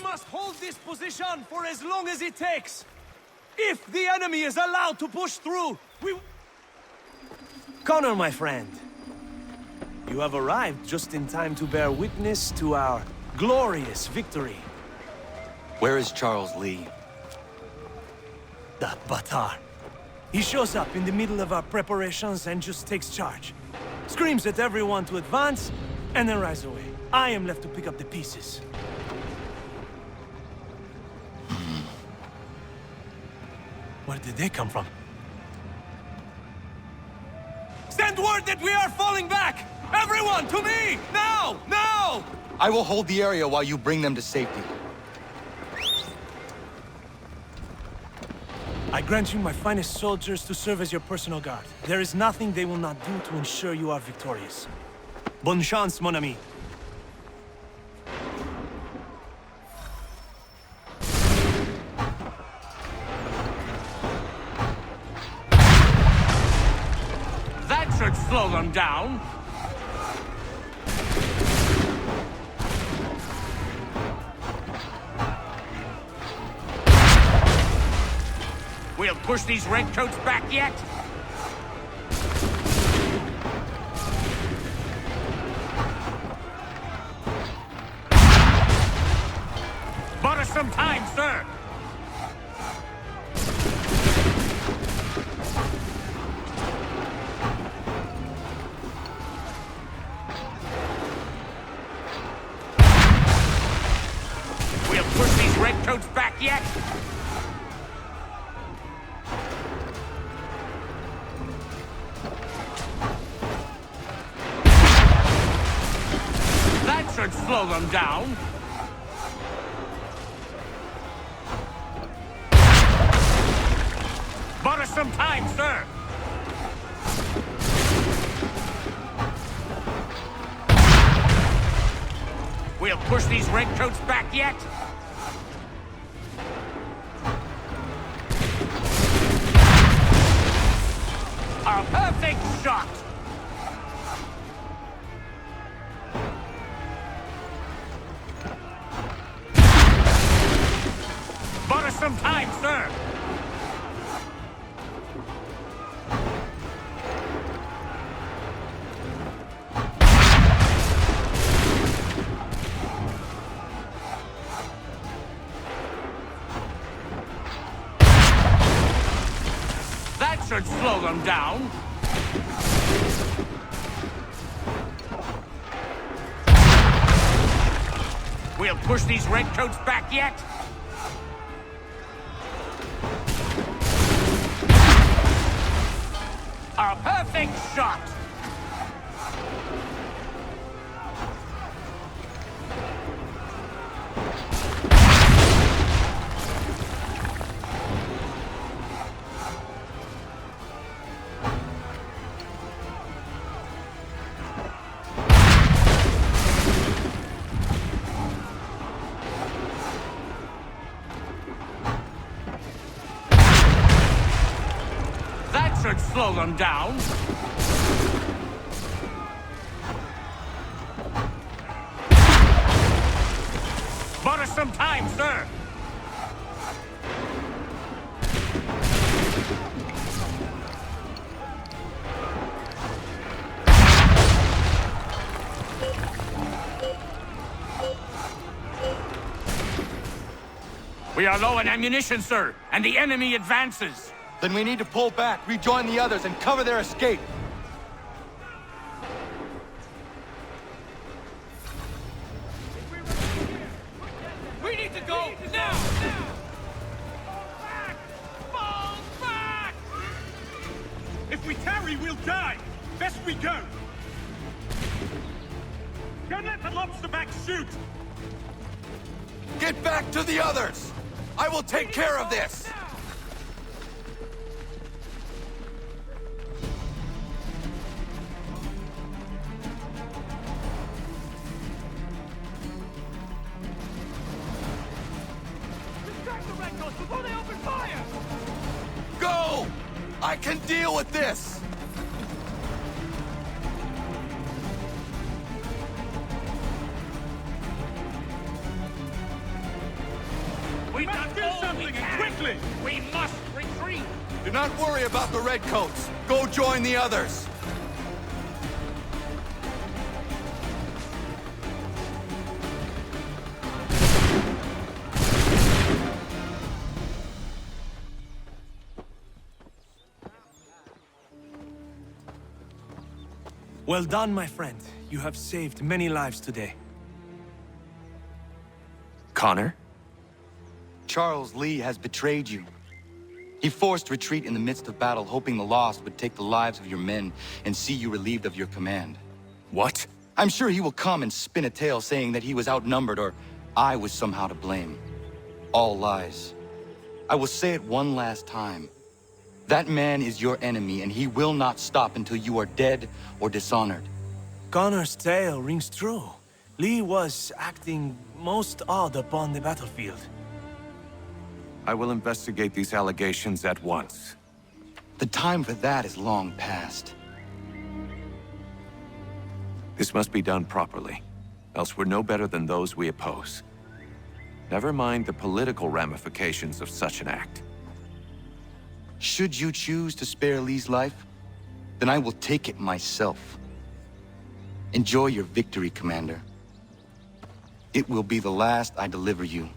must hold this position for as long as it takes. If the enemy is allowed to push through, we... Connor, my friend. You have arrived just in time to bear witness to our glorious victory. Where is Charles Lee? That Batar. He shows up in the middle of our preparations and just takes charge. Screams at everyone to advance, and then rides away. I am left to pick up the pieces. Where did they come from? Send word that we are falling back! Everyone, to me! Now! Now! I will hold the area while you bring them to safety. I grant you my finest soldiers to serve as your personal guard. There is nothing they will not do to ensure you are victorious. Bonne chance, mon ami. That should slow them down. We'll push these redcoats back yet? Bought us some time, sir. We'll push these redcoats back yet? Should slow them down. Bought us some time, sir. We'll push these redcoats back yet? A perfect shot! Bought us some time, sir! That should slow them down. We'll push these redcoats back yet? A perfect shot! Should slow them down. Bought us some time, sir. We are low on ammunition, sir, and the enemy advances. Then we need to pull back, rejoin the others, and cover their escape. We need to go now! Fall back! Fall back! If we tarry, we'll die. Best we go. Don't let the lobster back shoot. Get back to the others! I will take care of this! Before they open fire! Go! I can deal with this! something, and quickly! We must retreat! Do not worry about the redcoats. Go join the others. Well done, my friend. You have saved many lives today. Connor? Charles Lee has betrayed you. He forced retreat in the midst of battle, hoping the loss would take the lives of your men and see you relieved of your command. What? I'm sure he will come and spin a tale saying that he was outnumbered or I was somehow to blame. All lies. I will say it one last time. That man is your enemy, and he will not stop until you are dead or dishonored. Connor's tale rings true. Lee was acting most odd upon the battlefield. I will investigate these allegations at once. The time for that is long past. This must be done properly, else we're no better than those we oppose. Never mind the political ramifications of such an act. Should you choose to spare Lee's life, then I will take it myself. Enjoy your victory, Commander. It will be the last I deliver you.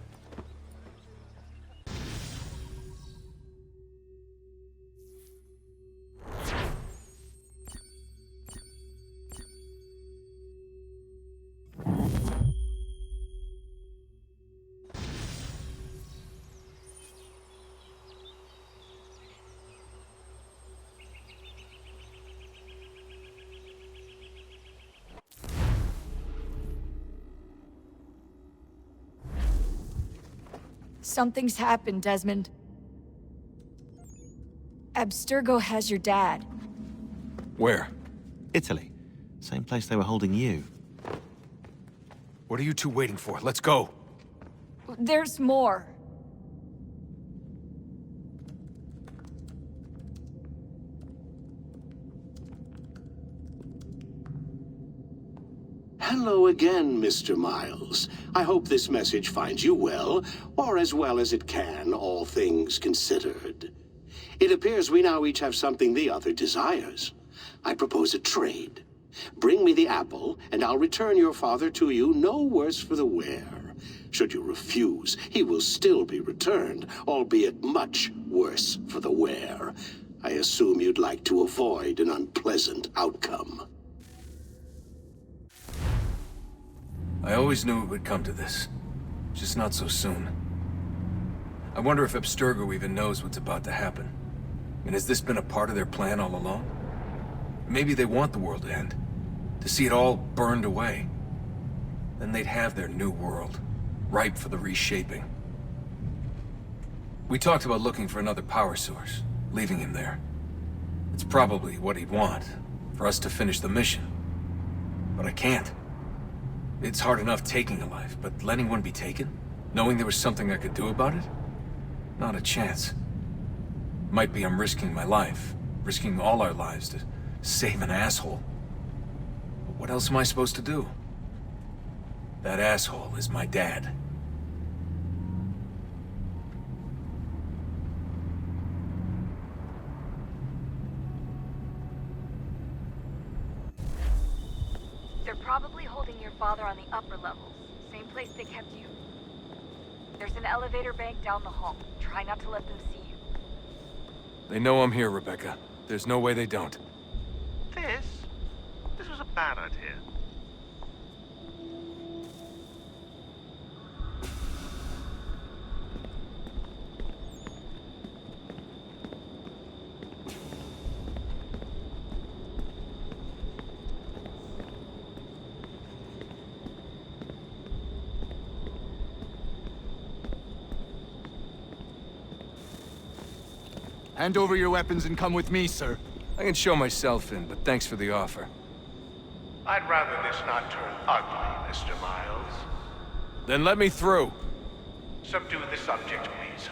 Something's happened, Desmond. Abstergo has your dad. Where? Italy. Same place they were holding you. What are you two waiting for? Let's go! There's more. Hello again, Mr. Miles. I hope this message finds you well, or as well as it can, all things considered. It appears we now each have something the other desires. I propose a trade. Bring me the apple, and I'll return your father to you no worse for the wear. Should you refuse, he will still be returned, albeit much worse for the wear. I assume you'd like to avoid an unpleasant outcome. I always knew it would come to this. Just not so soon. I wonder if Abstergo even knows what's about to happen. And has this been a part of their plan all along? Maybe they want the world to end. To see it all burned away. Then they'd have their new world, ripe for the reshaping. We talked about looking for another power source, leaving him there. It's probably what he'd want, for us to finish the mission. But I can't. It's hard enough taking a life, but letting one be taken? Knowing there was something I could do about it? Not a chance. Might be I'm risking my life, risking all our lives to save an asshole. But what else am I supposed to do? That asshole is my dad. They're probably holding your father on the upper levels. Same place they kept you. There's an elevator bank down the hall. Try not to let them see you. They know I'm here, Rebecca. There's no way they don't. This was a bad idea. Hand over your weapons and come with me, sir. I can show myself in, but thanks for the offer. I'd rather this not turn ugly, Mr. Miles. Then let me through. Subdue the subject, please.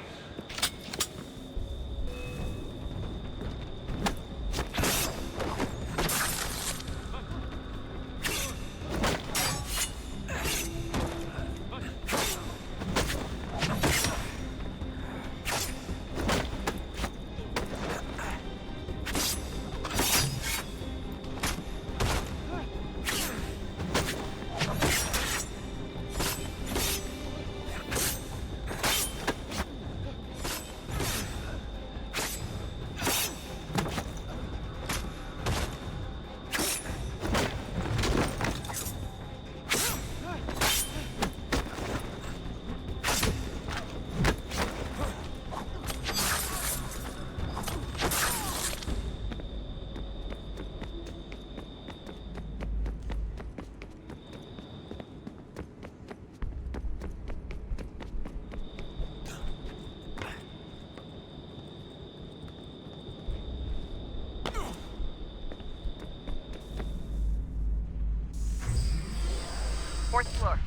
4th floor.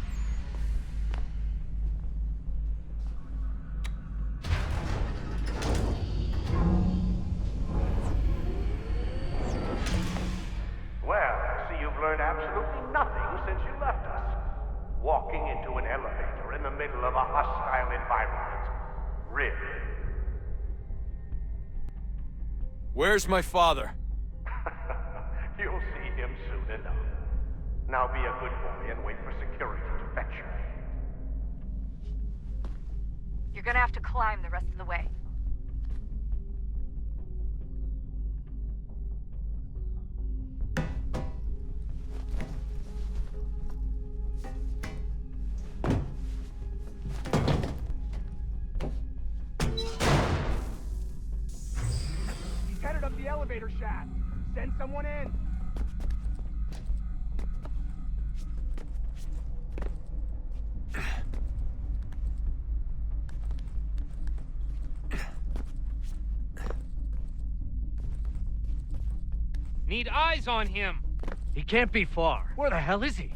Well, I see you've learned absolutely nothing since you left us. Walking into an elevator in the middle of a hostile environment. Really? Where's my father? You'll see him soon enough. Now be a good boy and wait for security to fetch you. You're gonna have to climb the rest of the way. He's headed up the elevator shaft. Send someone in. Need eyes on him. He can't be far. Where the hell is he?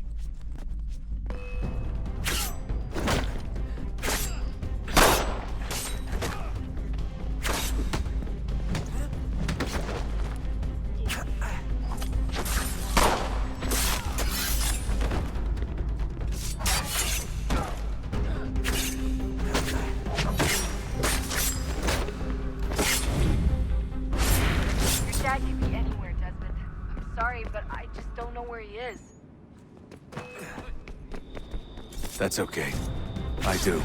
Your dad could be anywhere, Desmond. I'm sorry, but I just don't know where he is. That's okay. I do.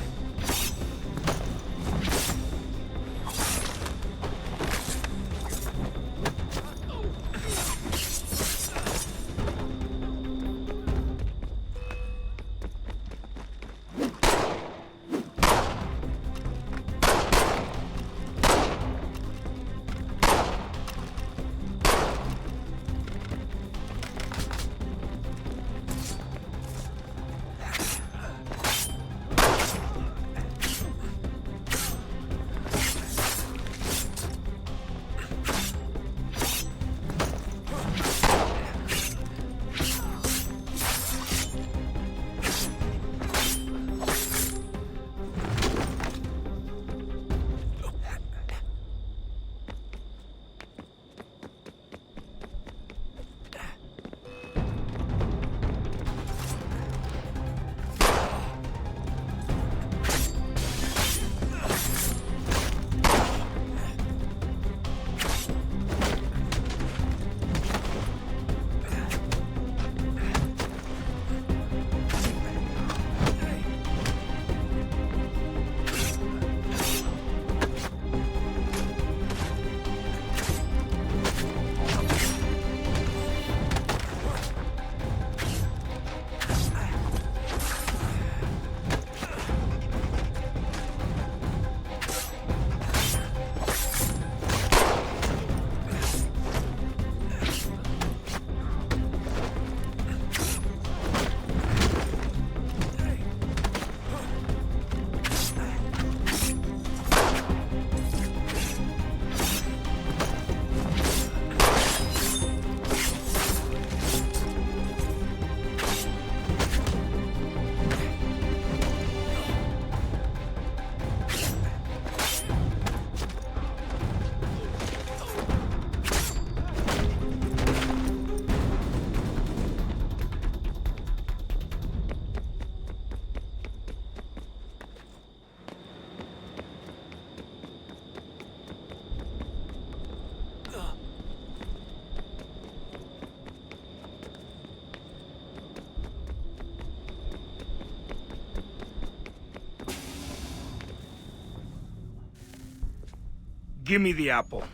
Give me the apple.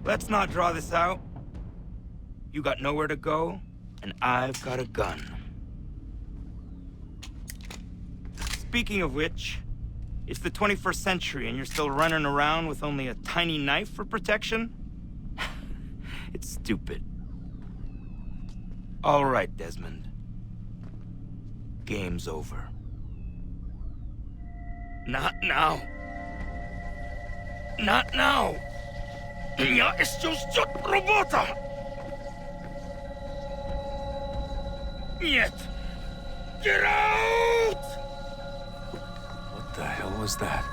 Let's not draw this out. You got nowhere to go, and I've got a gun. Speaking of which, it's the 21st century and you're still running around with only a tiny knife for protection? It's stupid. All right, Desmond. Game's over. Not now. Not now. Я еще ждет работа. Yet. Get out! What the hell was that?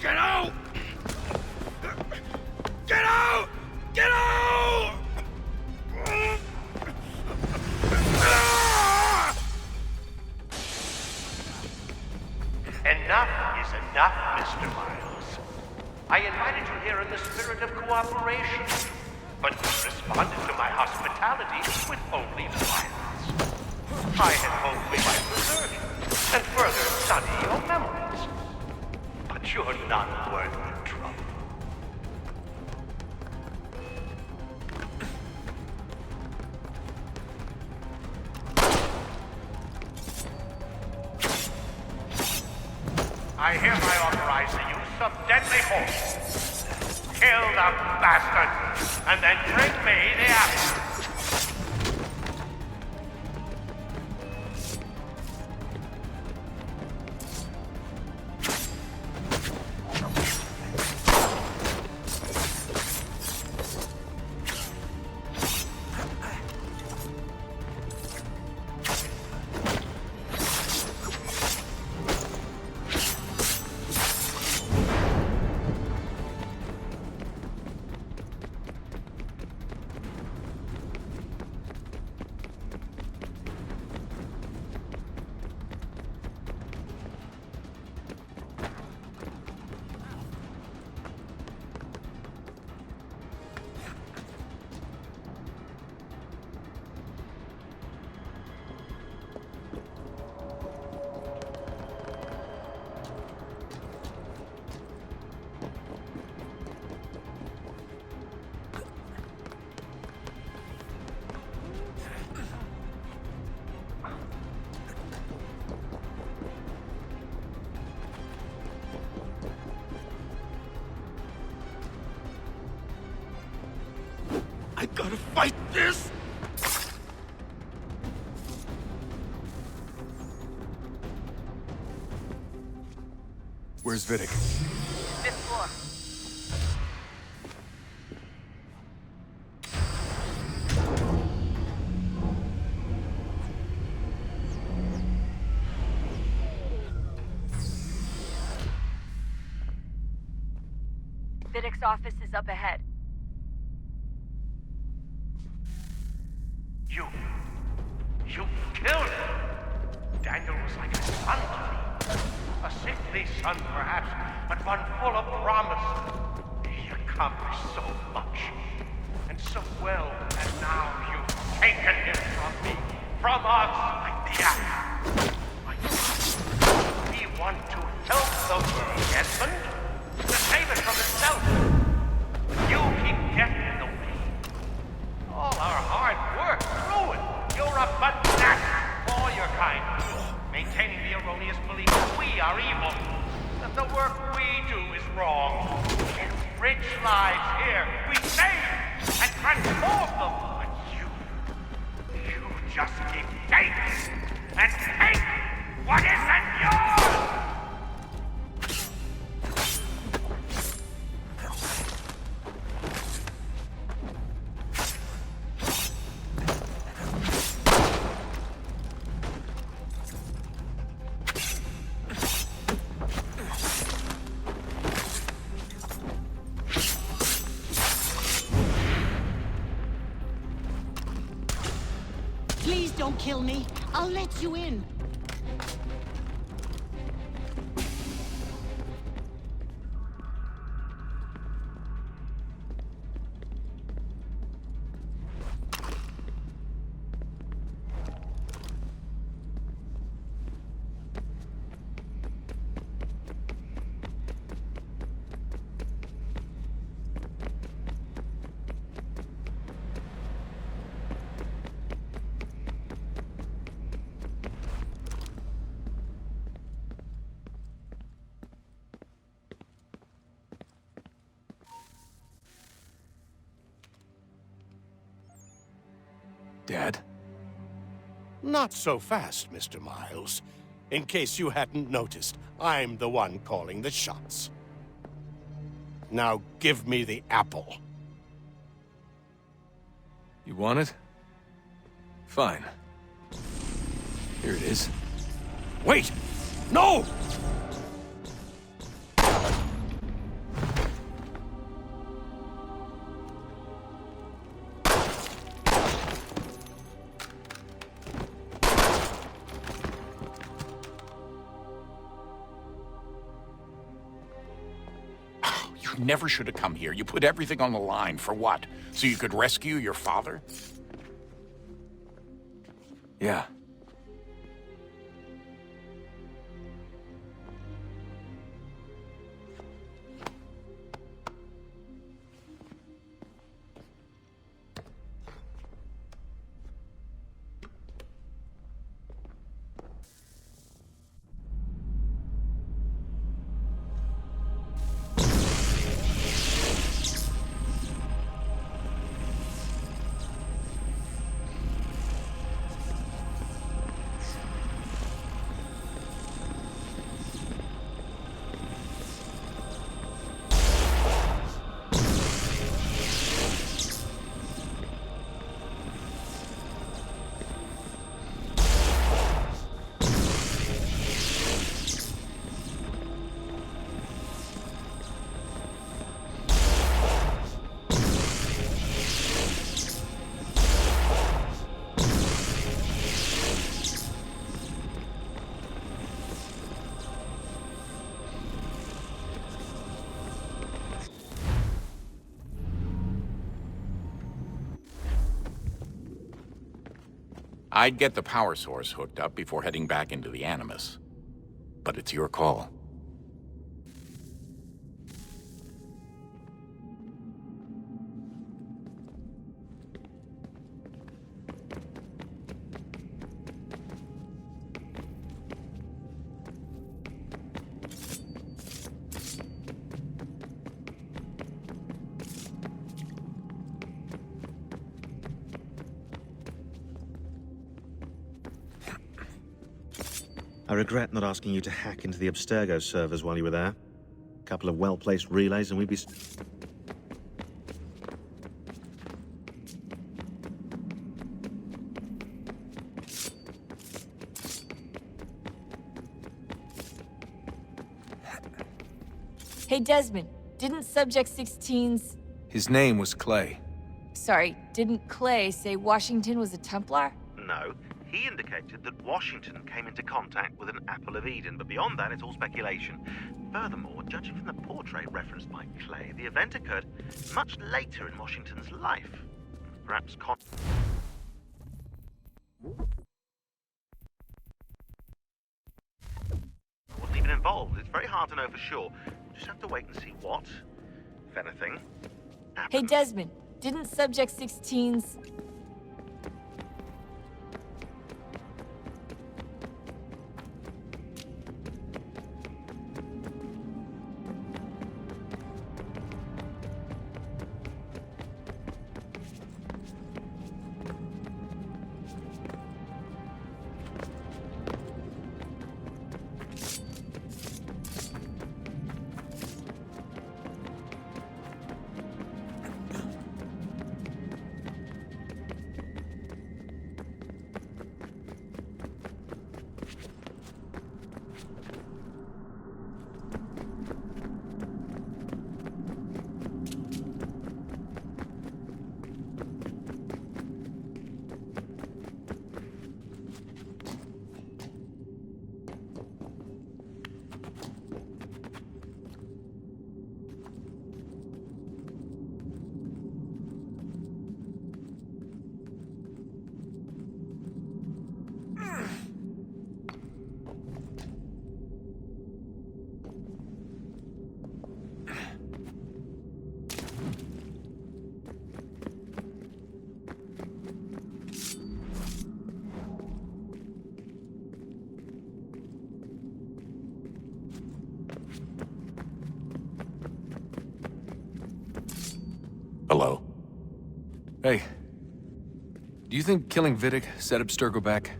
Get out! Get out! Get out! Enough is enough, Mr. Miles. I invited you here in the spirit of cooperation, but you responded to my hospitality with only violence. I had hoped we might preserve you and further study your memories. But you're not worth the trouble. I hereby authorize the use of deadly force. Kill the bastard, and then bring me the apple. I gotta fight this! Where's Vidic? Fifth floor. Vidic's office is up ahead. You killed him! Daniel was like a son to me. A sickly son, perhaps, but one full of promise. He accomplished so much, and so well, and now you've taken him from me, from us, like the apple. We want to help the world, Desmond, to save it from itself. But you keep getting in the way. All our hard work ruined. You're a banana, all your kind, maintaining the erroneous belief that we are evil, that the work we do is wrong. Enrich lives here, we save and transform them. But you just keep taking and take what isn't yours! Please don't kill me. I'll let you in. Dad? Not so fast, Mr. Miles. In case you hadn't noticed, I'm the one calling the shots. Now give me the apple. You want it? Fine. Here it is. Wait! No! You never should have come here. You put everything on the line. For what? So you could rescue your father? Yeah. I'd get the power source hooked up before heading back into the Animus. But it's your call. I regret not asking you to hack into the Abstergo servers while you were there. A couple of well-placed relays and we'd be... Hey, Desmond, didn't Subject 16's... His name was Clay. Sorry, didn't Clay say Washington was a Templar? No. He indicated that Washington came into contact with an Apple of Eden, but beyond that, it's all speculation. Furthermore, judging from the portrait referenced by Clay, the event occurred much later in Washington's life. Perhaps wasn't even involved. It's very hard to know for sure. We'll just have to wait and see what, if anything, happens. Hey, Desmond, didn't Subject 16's... Hello? Hey. Do you think killing Vidic set Abstergo back?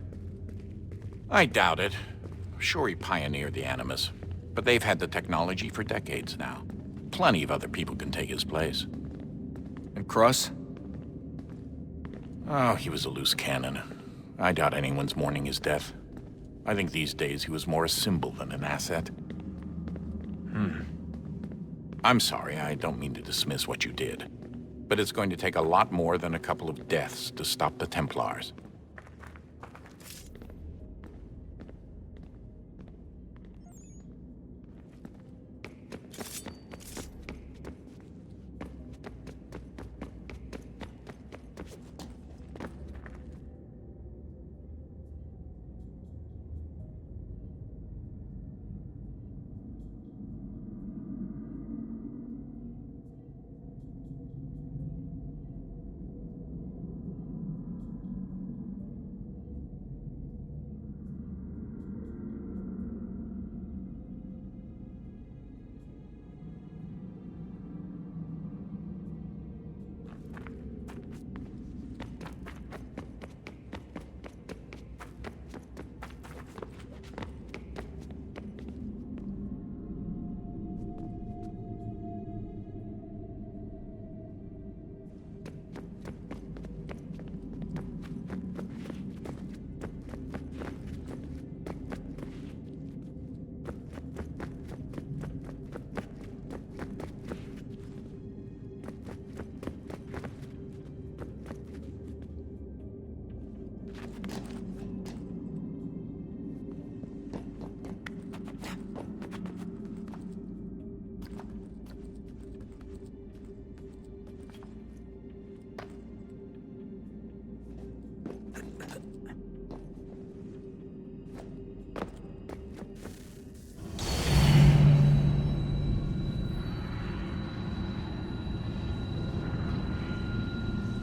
I doubt it. Sure, he pioneered the Animus, but they've had the technology for decades now. Plenty of other people can take his place. And Cross? Oh, he was a loose cannon. I doubt anyone's mourning his death. I think these days he was more a symbol than an asset. I'm sorry, I don't mean to dismiss what you did. But it's going to take a lot more than a couple of deaths to stop the Templars.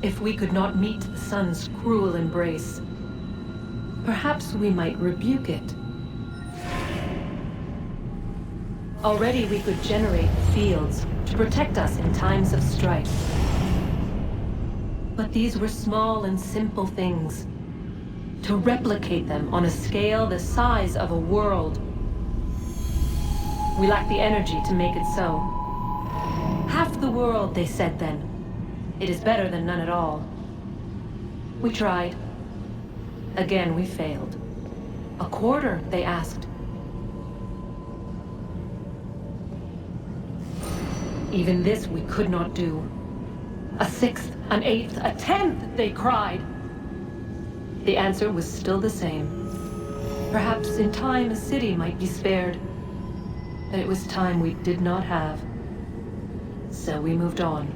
If we could not meet the sun's cruel embrace, perhaps we might rebuke it. Already we could generate fields to protect us in times of strife. But these were small and simple things. To replicate them on a scale the size of a world, we lack the energy to make it so. Half the world, they said then. It is better than none at all. We tried. Again, we failed. A quarter, they asked. Even this we could not do. A sixth, an eighth, a tenth, they cried. The answer was still the same. Perhaps in time a city might be spared. But it was time we did not have. So we moved on.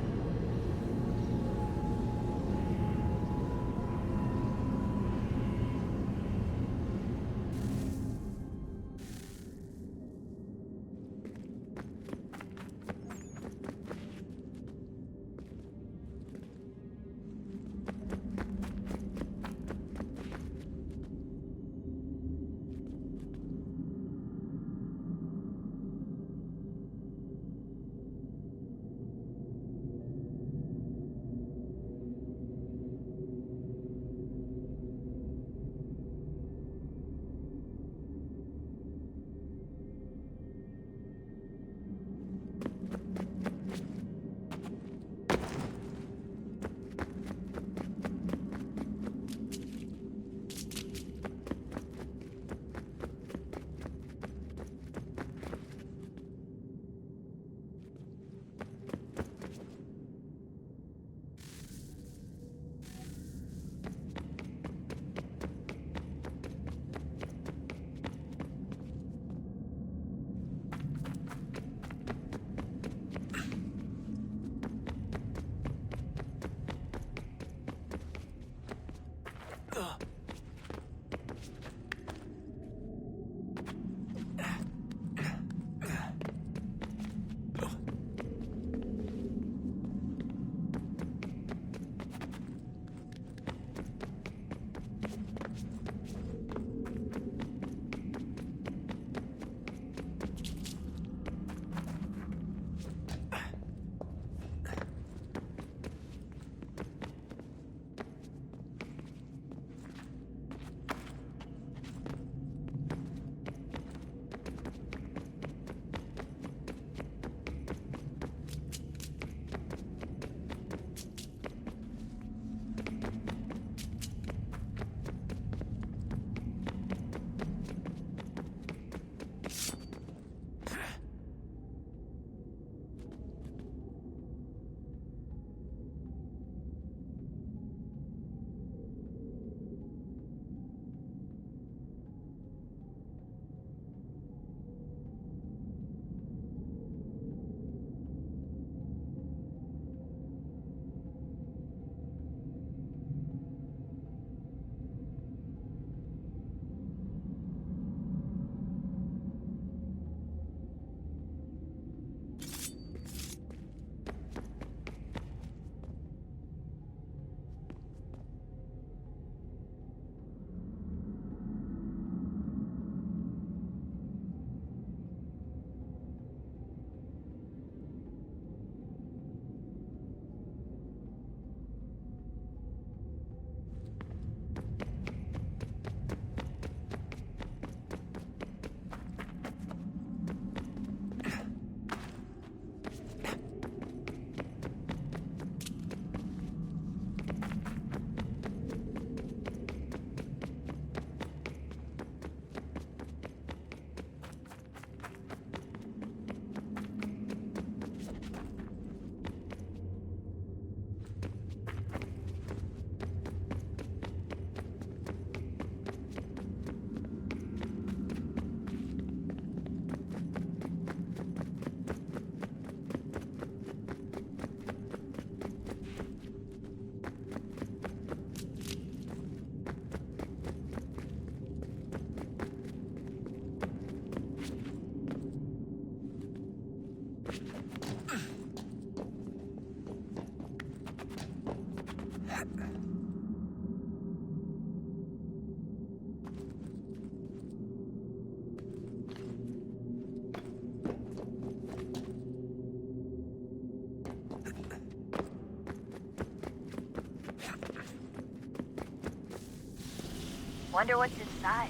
Wonder what's inside.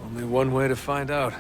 Only one way to find out.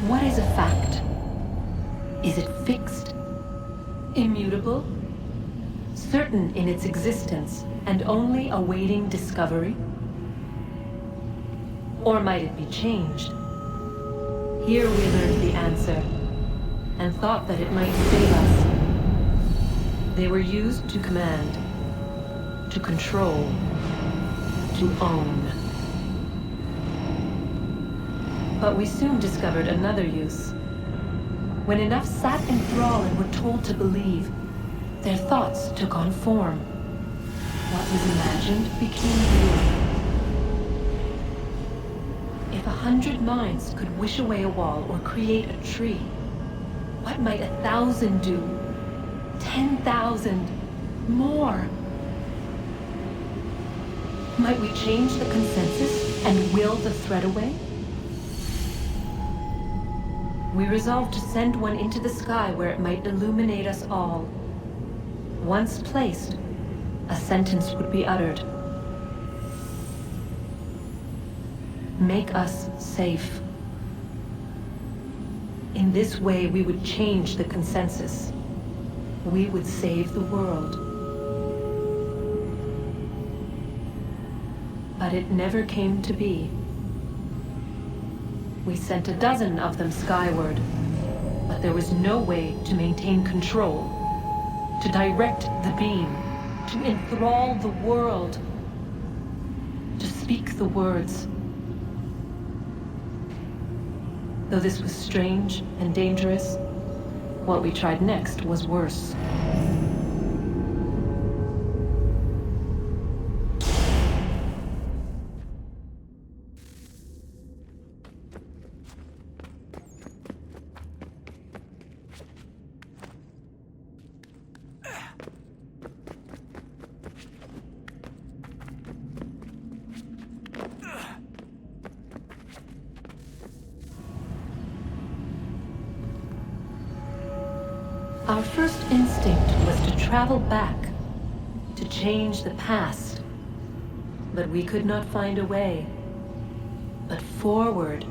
What is a fact? Is it fixed? Immutable? Certain in its existence and only awaiting discovery? Or might it be changed? Here we learned the answer, and thought that it might save us. They were used to command, to control, to own. But we soon discovered another use. When enough sat in thrall and were told to believe, their thoughts took on form. What was imagined became real. If 100 minds could wish away a wall or create a tree, what might 1,000 do? 10,000? More? Might we change the consensus and will the thread away? We resolved to send one into the sky where it might illuminate us all. Once placed, a sentence would be uttered. Make us safe. In this way, we would change the consensus. We would save the world. But it never came to be. We sent a dozen of them skyward, but there was no way to maintain control, to direct the beam, to enthrall the world, to speak the words. Though this was strange and dangerous, what we tried next was worse. Our first instinct was to travel back, to change the past. But we could not find a way. But forward,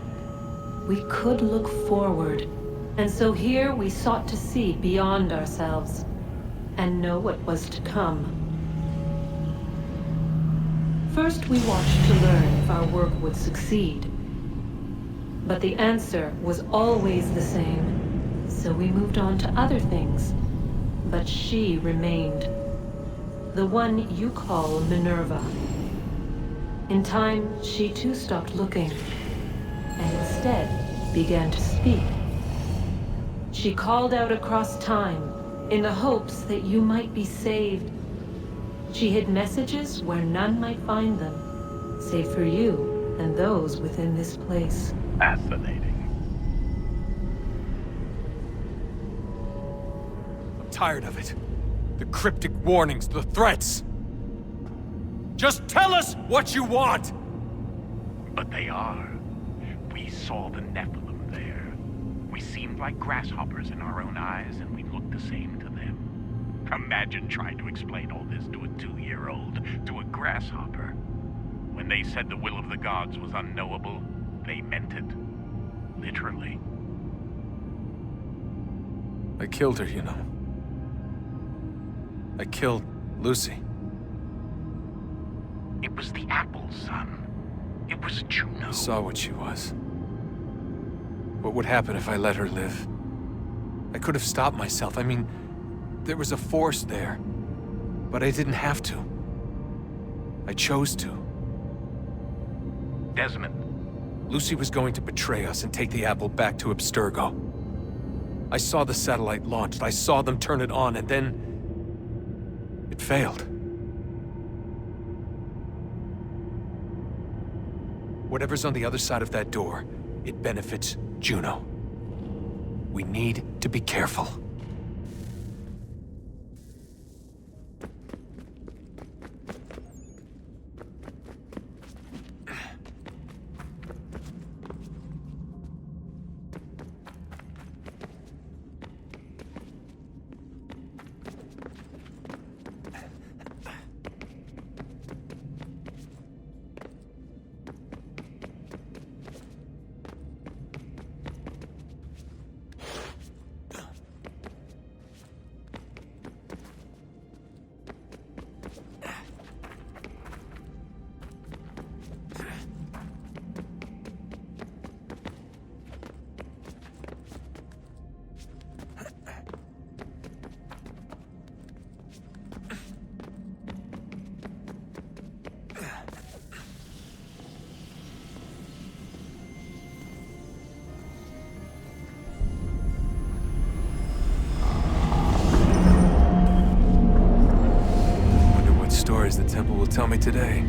we could look forward. And so here we sought to see beyond ourselves and know what was to come. First, we watched to learn if our work would succeed. But the answer was always the same. So we moved on to other things, but she remained. The one you call Minerva. In time, she too stopped looking, and instead began to speak. She called out across time, in the hopes that you might be saved. She hid messages where none might find them, save for you and those within this place. Fascinating. Tired of it. The cryptic warnings, the threats. Just tell us what you want! But they are. We saw the Nephilim there. We seemed like grasshoppers in our own eyes, and we looked the same to them. Imagine trying to explain all this to a 2-year-old, to a grasshopper. When they said the will of the gods was unknowable, they meant it. Literally. I killed her, you know. I killed Lucy. It was the apple, son. It was Juno. I saw what she was. What would happen if I let her live? I could have stopped myself. I mean, there was a force there. But I didn't have to. I chose to. Desmond. Lucy was going to betray us and take the apple back to Abstergo. I saw the satellite launched, I saw them turn it on, and then... it failed. Whatever's on the other side of that door, it benefits Juno. We need to be careful. The temple will tell me today.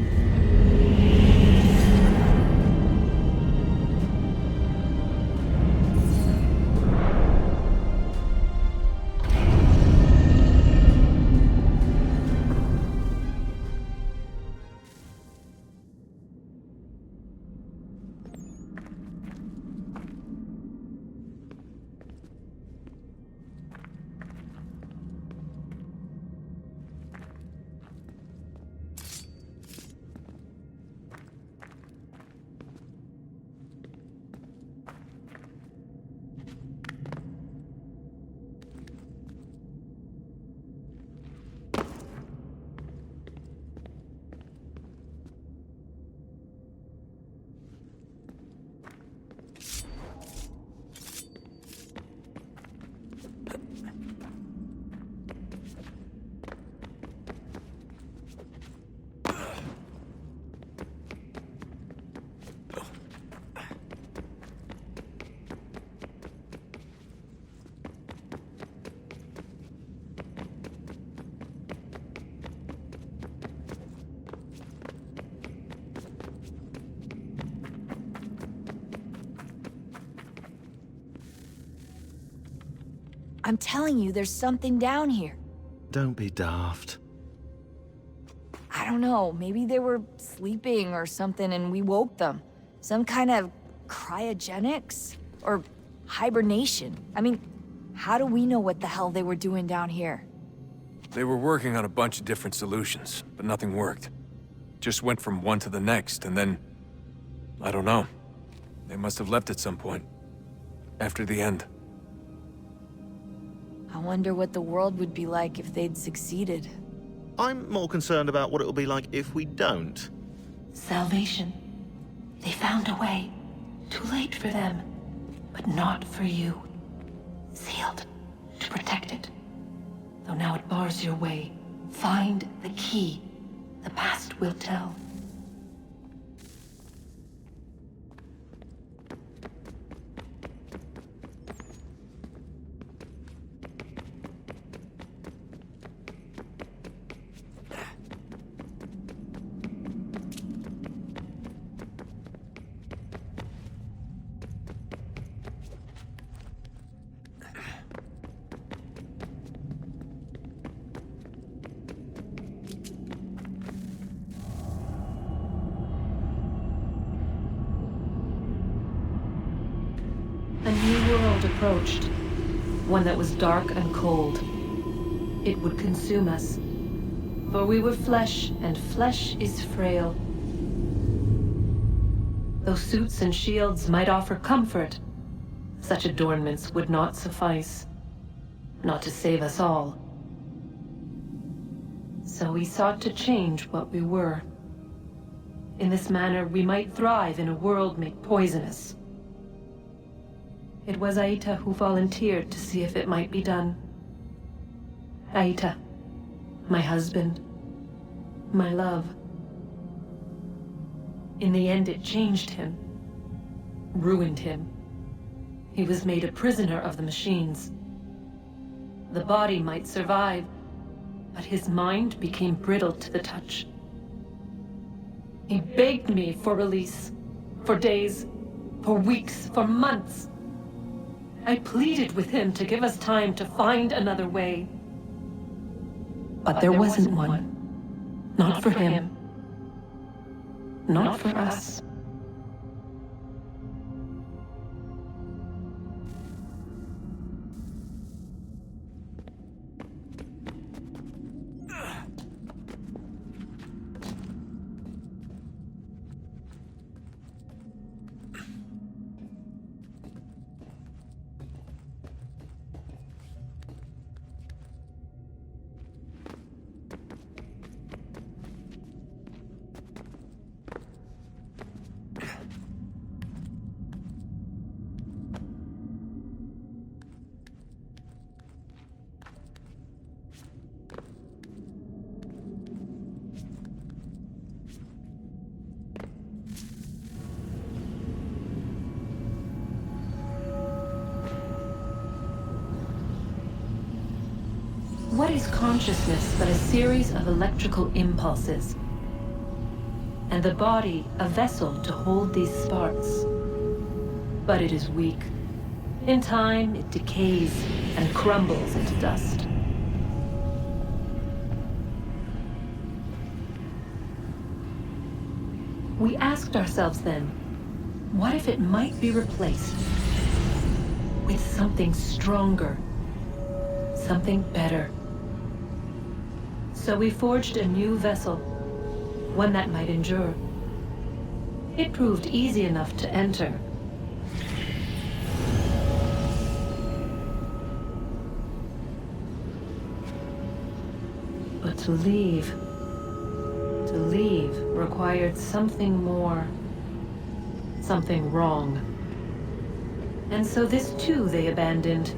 I'm telling you, there's something down here. Don't be daft. I don't know, maybe they were sleeping or something and we woke them. Some kind of cryogenics? Or hibernation? I mean, how do we know what the hell they were doing down here? They were working on a bunch of different solutions, but nothing worked. Just went from one to the next, and then... I don't know. They must have left at some point. After the end. I wonder what the world would be like if they'd succeeded. I'm more concerned about what it'll be like if we don't. Salvation. They found a way. Too late for them, but not for you. Sealed to protect it. Though now it bars your way. Find the key. The past will tell. A new world approached, one that was dark and cold. It would consume us, for we were flesh, and flesh is frail. Though suits and shields might offer comfort, such adornments would not suffice, not to save us all. So we sought to change what we were. In this manner, we might thrive in a world made poisonous. It was Aita who volunteered to see if it might be done. Aita, my husband, my love, In the end, it changed him. Ruined him. He was made a prisoner of the machines. The body might survive, but his mind became brittle to the touch. He begged me for release. For days, for weeks, for months. I pleaded with him to give us time to find another way. But there wasn't one. Not for him. Not for us. What is consciousness but a series of electrical impulses? And the body a vessel to hold these sparks. But it is weak. In time, it decays and crumbles into dust. We asked ourselves then, what if it might be replaced with something stronger, something better? So we forged a new vessel, one that might endure. It proved easy enough to enter. But to leave required something more, something wrong. And so this too they abandoned.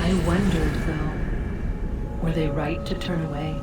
I wondered, though, were they right to turn away?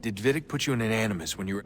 Did Vidic put you in an animus when you were...